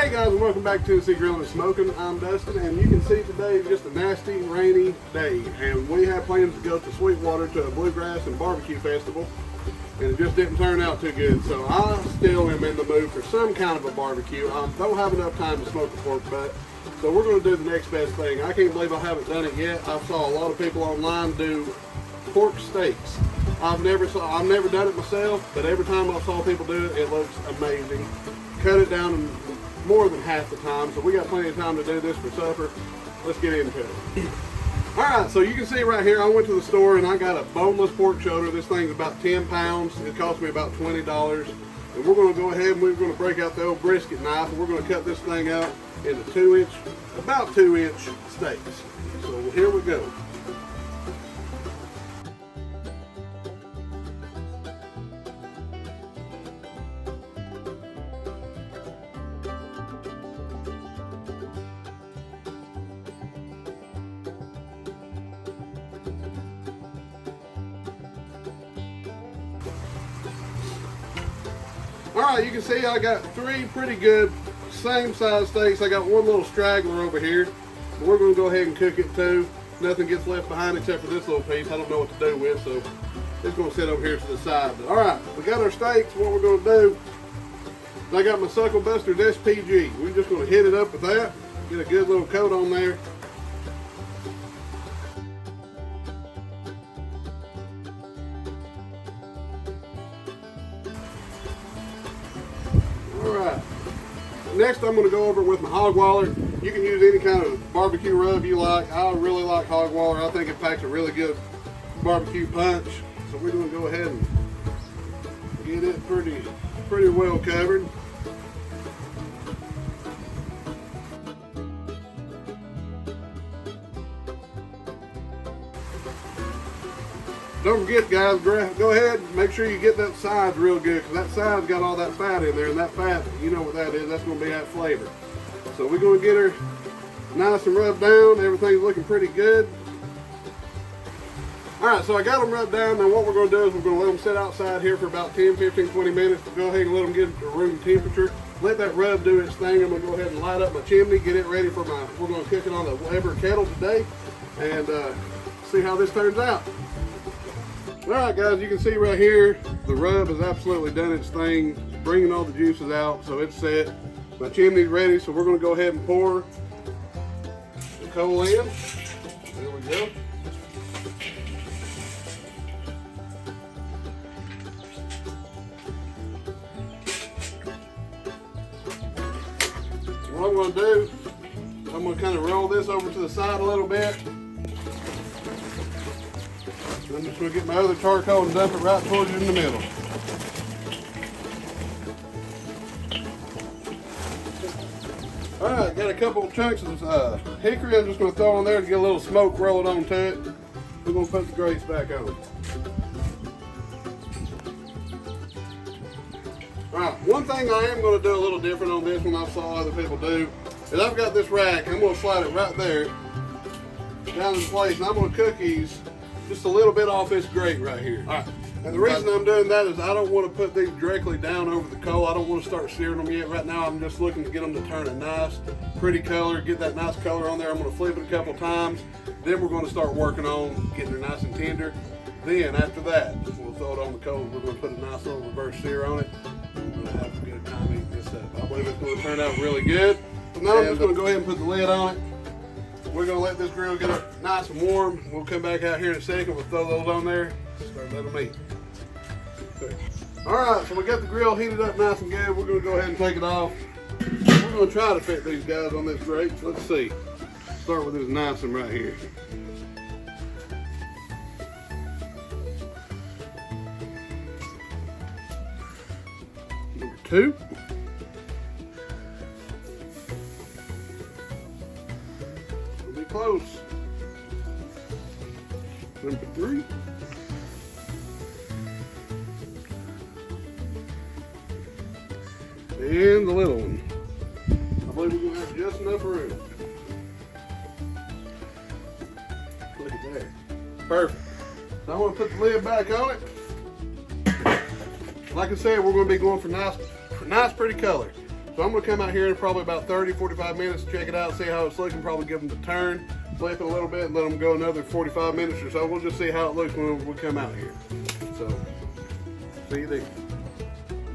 Hey guys, and welcome back to Grillin and Smokin. I'm Dustin, and you can see today is just a nasty, rainy day, and we have plans to go to Sweetwater to a bluegrass and barbecue festival, and it just didn't turn out too good. So I still am in the mood for some kind of a barbecue. I don't have enough time to smoke a pork butt, so we're going to do the next best thing. I can't believe I haven't done it yet. I saw a lot of people online do pork steaks. I've never done it myself, but every time I saw people do it, it looks amazing. Cut it down in more than half the time, so we got plenty of time to do this for supper. Let's get into it. Alright, so you can see right here, I went to the store and I got a boneless pork shoulder. This thing's about 10 pounds. It cost me about $20. And we're going to go ahead and we're going to break out the old brisket knife, and we're going to cut this thing out into about 2 inch steaks. So here we go. Alright, you can see I got 3 pretty good same size steaks. I got one little straggler over here. We're going to go ahead and cook it too. Nothing gets left behind except for this little piece. I don't know what to do with, so it's going to sit over here to the side. But alright, we got our steaks. What we're going to do, I got my Suckle Buster's SPG. We're just going to hit it up with that. Get a good little coat on there. Alright, next I'm going to go over it with my hog waller. You can use any kind of barbecue rub you like. I really like hog waller. I think it packs a really good barbecue punch. So we're going to go ahead and get it pretty well covered. Don't forget, guys, go ahead and make sure you get that side real good, because that side's got all that fat in there, and that fat, you know what that is, that's going to be that flavor. So we're going to get her nice and rubbed down. Everything's looking pretty good. Alright, so I got them rubbed down. Now what we're going to do is we're going to let them sit outside here for about 10, 15, 20 minutes. Go ahead and let them get to room temperature. Let that rub do its thing. I'm going to go ahead and light up my chimney, get it ready for we're going to cook it on the Weber kettle today, and see how this turns out. Alright guys, you can see right here, the rub has absolutely done its thing, bringing all the juices out, so it's set. My chimney's ready, so we're going to go ahead and pour the coal in. There we go. What I'm going to do, I'm going to kind of roll this over to the side a little bit. I'm just going to get my other charcoal and dump it right towards you in the middle. Alright, got a couple of chunks of hickory I'm just going to throw on there to get a little smoke rolling onto it. We're going to put the grates back on. Alright, one thing I am going to do a little different on this one I saw other people do is I've got this rack. I'm going to slide it right there down in place, and I'm going to cook these just a little bit off this grate right here. All right. And the reason I'm doing that is I don't want to put these directly down over the coal. I don't want to start searing them yet. Right now I'm just looking to get them to turn a nice, pretty color, get that nice color on there. I'm going to flip it a couple times. Then we're going to start working on getting her nice and tender. Then after that, we'll throw it on the coal. We're going to put a nice little reverse sear on it. We're going to have a good time eating this up. I believe it's going to turn out really good. So now I'm just going to go ahead and put the lid on it. We're going to let this grill get up nice and warm. We'll come back out here in a second. We'll throw those on there. Start letting them eat. Okay. Alright, so we got the grill heated up nice and good. We're going to go ahead and take it off. We're going to try to fit these guys on this grate. Let's see. Start with this nice one right here. Number 2. Close. Number 3. And the little one. I believe we're going to have just enough room. Look at that. Perfect. So I'm going to put the lid back on it. Like I said, we're going to be going for nice pretty color. So So I'm gonna come out here in probably about 30, 45 minutes, check it out, see how it's looking, probably give them the turn, flip it a little bit, and let them go another 45 minutes or so. We'll just see how it looks when we come out here. So, see you there.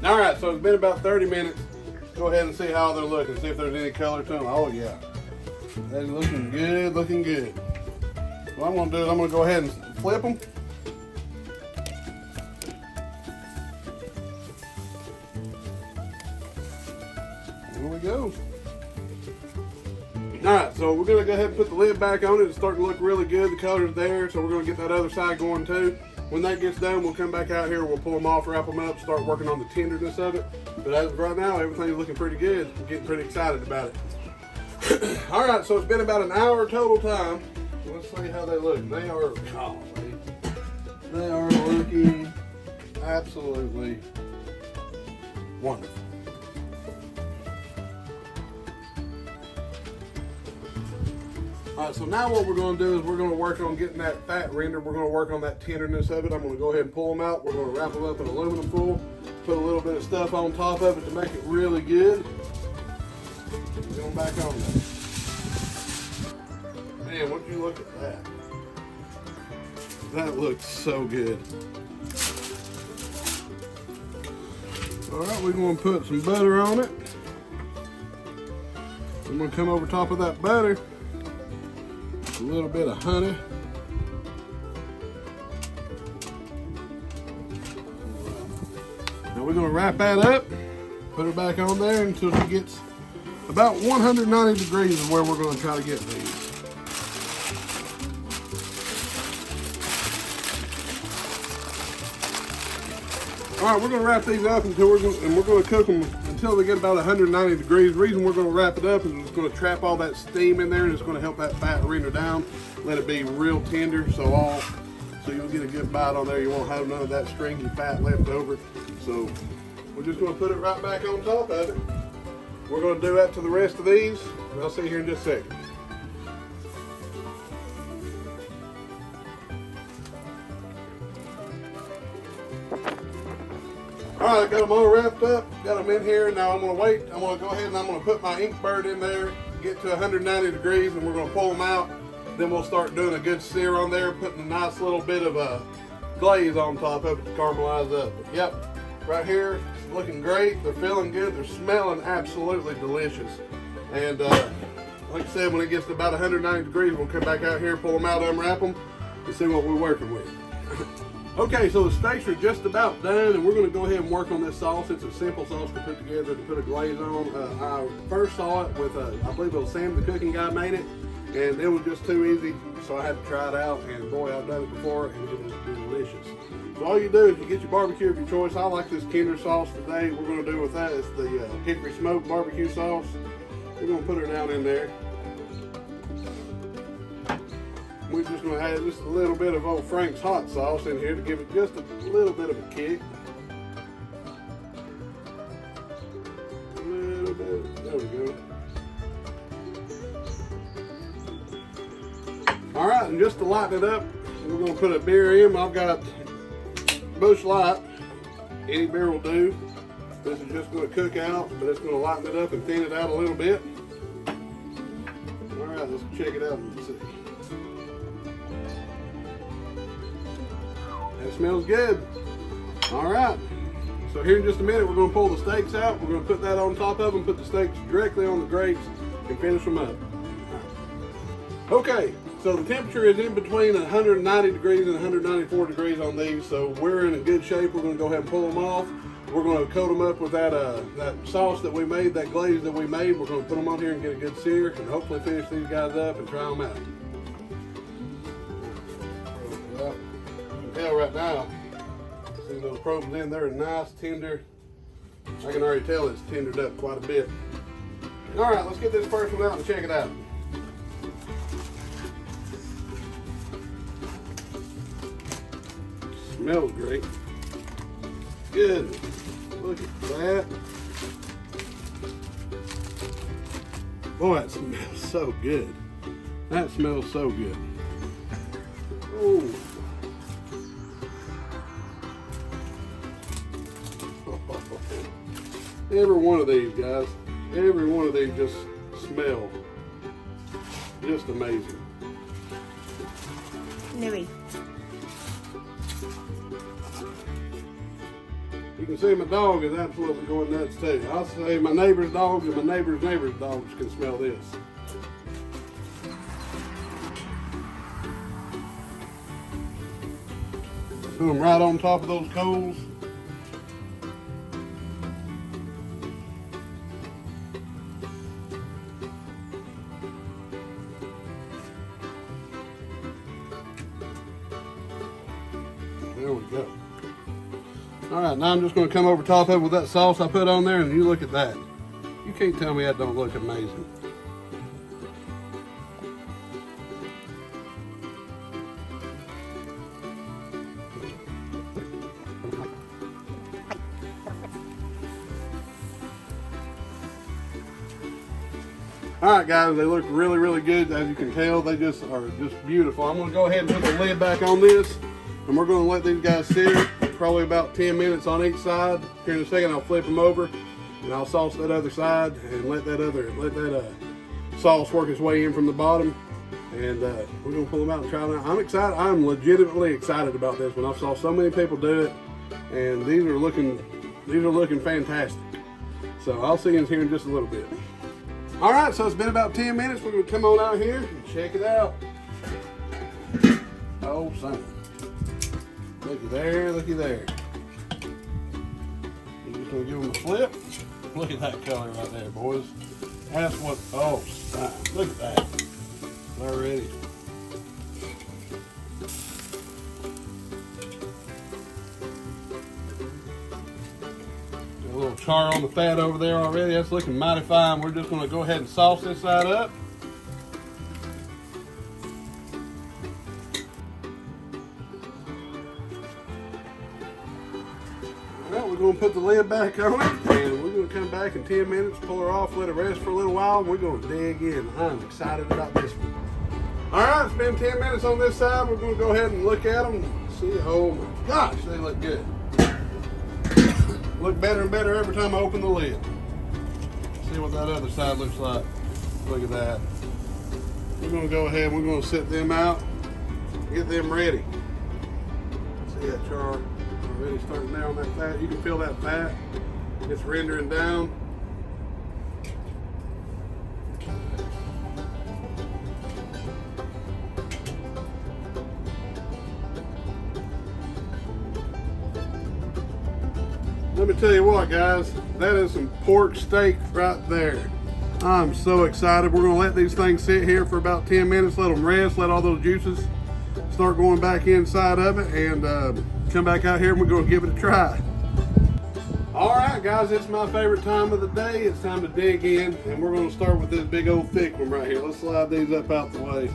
All right, so it's been about 30 minutes. Go ahead and see how they're looking, see if there's any color to them. Oh yeah, they're looking good, looking good. What I'm gonna do is I'm gonna go ahead and flip them. There we go. All right, so we're gonna go ahead and put the lid back on it. It's starting to look really good. The color's there, so we're gonna get that other side going too. When that gets done, we'll come back out here, we'll pull them off, wrap them up, start working on the tenderness of it. But as of right now, everything's looking pretty good. I'm getting pretty excited about it. All right, so it's been about an hour total time. Let's see how they look. They are, they are looking absolutely wonderful. All right, so now what we're going to do is we're going to work on getting that fat rendered. We're going to work on that tenderness of it. I'm going to go ahead and pull them out. We're going to wrap them up in aluminum foil, put a little bit of stuff on top of it to make it really good. Get them back on there. Man, would you look at that? That looks so good. All right, we're going to put some butter on it. I'm going to come over top of that butter. A little bit of honey. Now we're going to wrap that up, put it back on there until it gets about 190 degrees is where we're going to try to get these. All right, we're going to wrap these up until we're going to cook them until they get about 190 degrees. The reason we're going to wrap it up is it's going to trap all that steam in there, and it's going to help that fat render down, let it be real tender, so you'll get a good bite on there. You won't have none of that stringy fat left over. So we're just going to put it right back on top of it. We're going to do that to the rest of these, and I'll see you here in just a second. All right, I got them all wrapped up, got them in here. Now I'm gonna wait. I'm gonna go ahead and I'm gonna put my ink bird in there, get to 190 degrees, and we're gonna pull them out. Then we'll start doing a good sear on there, putting a nice little bit of a glaze on top of it to caramelize up. But yep, right here, it's looking great. They're feeling good. They're smelling absolutely delicious. And like I said, when it gets to about 190 degrees, we'll come back out here, pull them out, unwrap them, and see what we're working with. Okay, so the steaks are just about done, and we're going to go ahead and work on this sauce. It's a simple sauce to put together to put a glaze on. I first saw it with, I believe it was Sam, the cooking guy, made it, and it was just too easy, so I had to try it out, and boy, I've done it before, and it was delicious. So all you do is you get your barbecue of your choice. I like this tender sauce today. We're going to do with that is the hickory smoked barbecue sauce. We're going to put her down in there. We're just going to add just a little bit of old Frank's hot sauce in here to give it just a little bit of a kick. A little bit. There we go. All right, and just to lighten it up, we're going to put a beer in. I've got Busch Light. Any beer will do. This is just going to cook out, but it's going to lighten it up and thin it out a little bit. All right, let's check it out and see. That smells good. All right, so here in just a minute, we're going to pull the steaks out. We're going to put that on top of them, put the steaks directly on the grates, and finish them up. Okay, so the temperature is in between 190 degrees and 194 degrees on these, so we're in a good shape. We're going to go ahead and pull them off. We're going to coat them up with that sauce that we made, that glaze that we made. We're going to put them on here and get a good sear, and hopefully finish these guys up and try them out. Tell right now, see those probes in there are nice, tender. I can already tell it's tendered up quite a bit. All right, let's get this first one out and check it out. Smells great. Good. Look at that. Boy, that smells so good. That smells so good. Oh. Every one of these, guys. Every one of these just smell just amazing. Louis. You can see my dog is absolutely going nuts too. I'll say my neighbor's dogs and my neighbor's dogs can smell this. Put them right on top of those coals. There we go. All right, now I'm just going to come over top of it with that sauce I put on there, and you look at that. You can't tell me that don't look amazing. All right, guys, they look really, really good. As you can tell, they just are just beautiful. I'm going to go ahead and put the lid back on this, and we're going to let these guys sit probably about 10 minutes on each side. Here in a second, I'll flip them over, and I'll sauce that other side, and let that sauce work its way in from the bottom. And we're going to pull them out and try them out. I'm excited. I'm legitimately excited about this one. I saw so many people do it, and these are looking fantastic. So I'll see you in here in just a little bit. All right, so it's been about 10 minutes. We're gonna come on out here and check it out. Oh, son. Looky there, looky there. I'm just gonna give them a flip. Look at that color right there, boys. That's what, oh, son. Look at that. Already. A little char on the fat over there already. That's looking mighty fine. We're just going to go ahead and sauce this side up. Alright, we're going to put the lid back on it, and we're going to come back in 10 minutes, pull her off, let it rest for a little while, and we're going to dig in. I'm excited about this one. Alright, it's been 10 minutes on this side. We're going to go ahead and look at them and see. Oh my gosh, they look good. Look better and better every time I open the lid. See what that other side looks like. Look at that. We're going to go ahead and we're going to set them out, get them ready. See that char already starting there on that fat. You can feel that fat. It's rendering down. Let me tell you what, guys, that is some pork steak right there. I'm so excited. We're gonna let these things sit here for about 10 minutes, let them rest, let all those juices start going back inside of it, and come back out here and we're gonna give it a try. All right, guys, it's my favorite time of the day. It's time to dig in, and we're gonna start with this big old thick one right here. Let's slide these up out the way.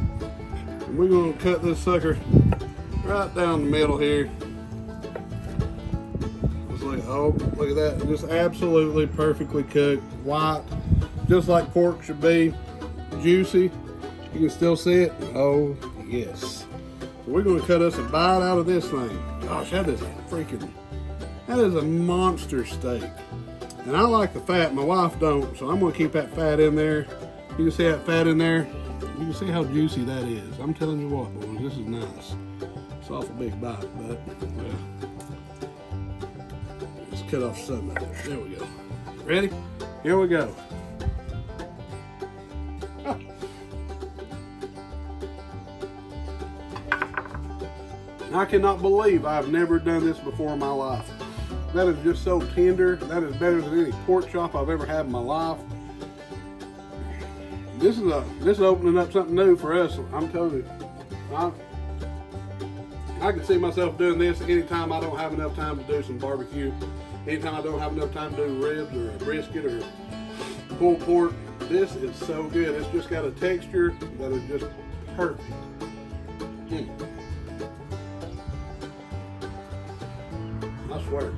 And we're gonna cut this sucker right down the middle here. Oh, look at that. Just absolutely perfectly cooked. White. Just like pork should be. Juicy. You can still see it. Oh, yes. So we're going to cut us a bite out of this thing. Gosh, that is a monster steak. And I like the fat. My wife don't. So I'm going to keep that fat in there. You can see that fat in there. You can see how juicy that is. I'm telling you what, boys. This is nice. It's an awful big bite, but well. Cut off some of it. There we go. Ready? Here we go. I cannot believe I've never done this before in my life. That is just so tender. That is better than any pork chop I've ever had in my life. This is opening up something new for us. I'm telling you. I can see myself doing this anytime I don't have enough time to do some barbecue. Anytime I don't have enough time to do ribs or a brisket or pulled pork. This is so good. It's just got a texture that is just perfect. I swear.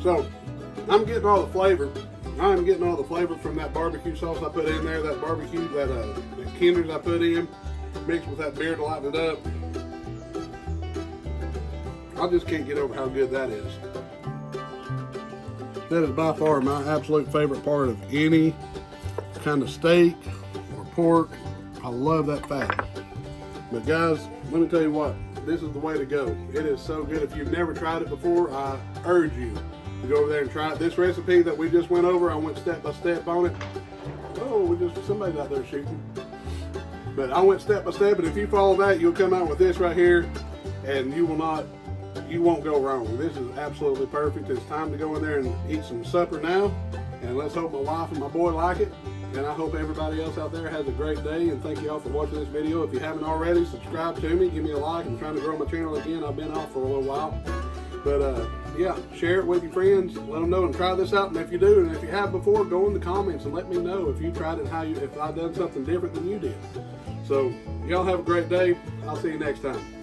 So, I'm getting all the flavor. I'm getting all the flavor from that barbecue sauce I put in there, that barbecue, that Kinders I put in, mixed with that beer to lighten it up. I just can't get over how good that is. That is by far my absolute favorite part of any kind of steak or pork. I love that fat. But guys, let me tell you what, this is the way to go. It is so good. If you've never tried it before, I urge you to go over there and try it. This recipe that we just went over, I went step by step on it. Oh, somebody's out there shooting. But I went step by step, and if you follow that, you'll come out with this right here, and you won't go wrong. This is absolutely perfect. It's time to go in there and eat some supper now, and let's hope my wife and my boy like it. And I hope everybody else out there has a great day, and thank you all for watching this video. If you haven't already, subscribe to me, give me a like. I'm trying to grow my channel again. I've been off for a little while. But yeah, share it with your friends, let them know and try this out. And if you do, and if you have before, go in the comments and let me know if you tried it, if I've done something different than you did. So y'all have a great day. I'll see you next time.